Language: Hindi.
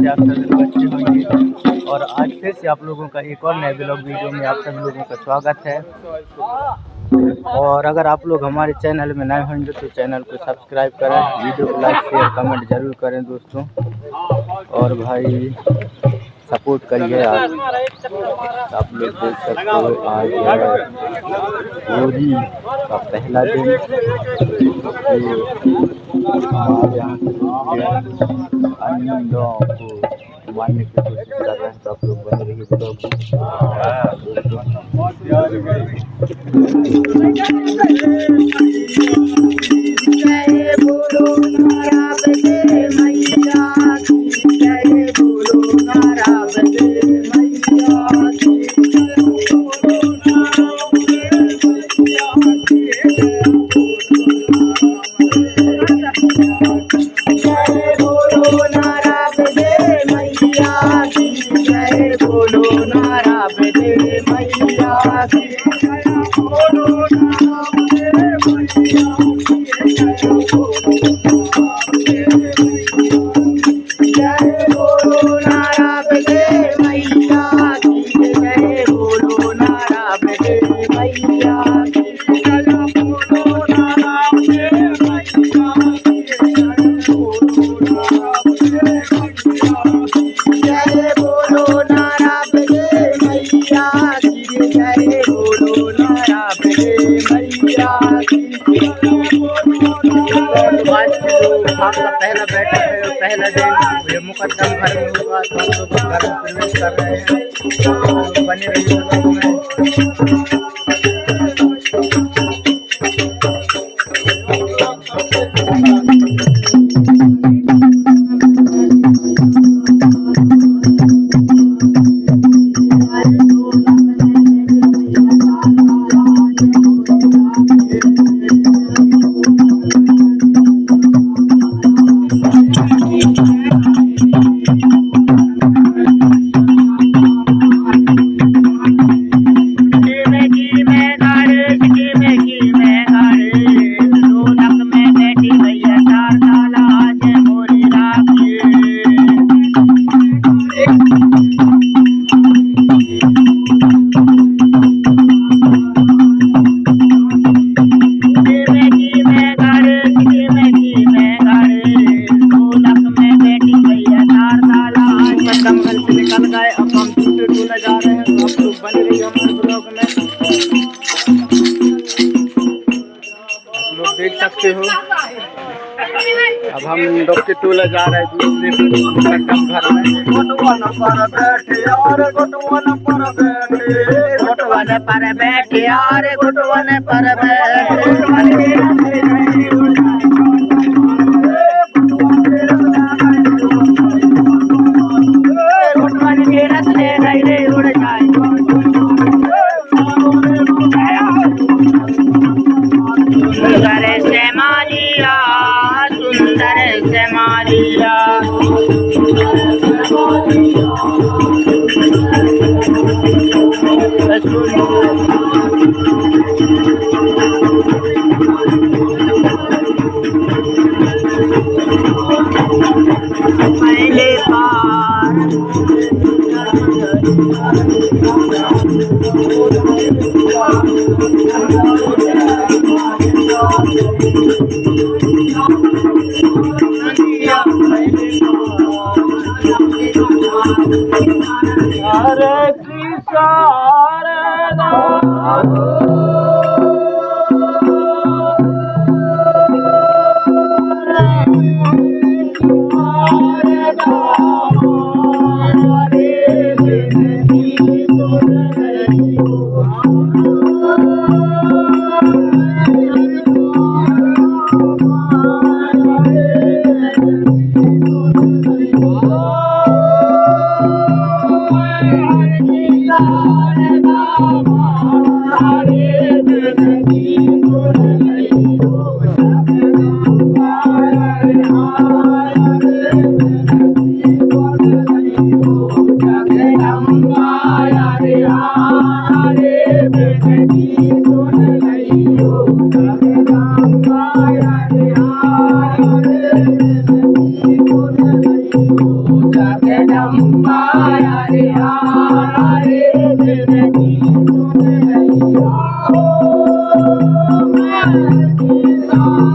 आप सभी लोग अच्छे होंगे। और आज फिर से आप लोगों का एक और नए ब्लॉग वीडियो में आप सभी लोगों का स्वागत है। और अगर आप लोग हमारे चैनल में नए होंगे तो चैनल को सब्सक्राइब करें, वीडियो को लाइक शेयर कमेंट जरूर करें दोस्तों। और भाई सपोर्ट करिए। आप लोग देख सकते हो आज होली का पहला दिन हमारे यहाँ अन्य लोगों को मारने की कोशिश कर रहे हैं, तो आप लोग बने रहिए ब्लॉग आपका पहला बैठक है, पहला दिन ये मुकद्दम घर में होगा, तो हम लोग घर में प्रवेश कर रहे हैं। तो बने रहिए लोगों में। देख सकते हो अब हम लोग के टोला जा रहे हैं दूसरे घर में। गोटवान पर बैठे और गोटवान पर बैठे, गोटवान पर बैठे और गोटवान पर बैठे। पहले हरे कृष्ण हरे Thank you.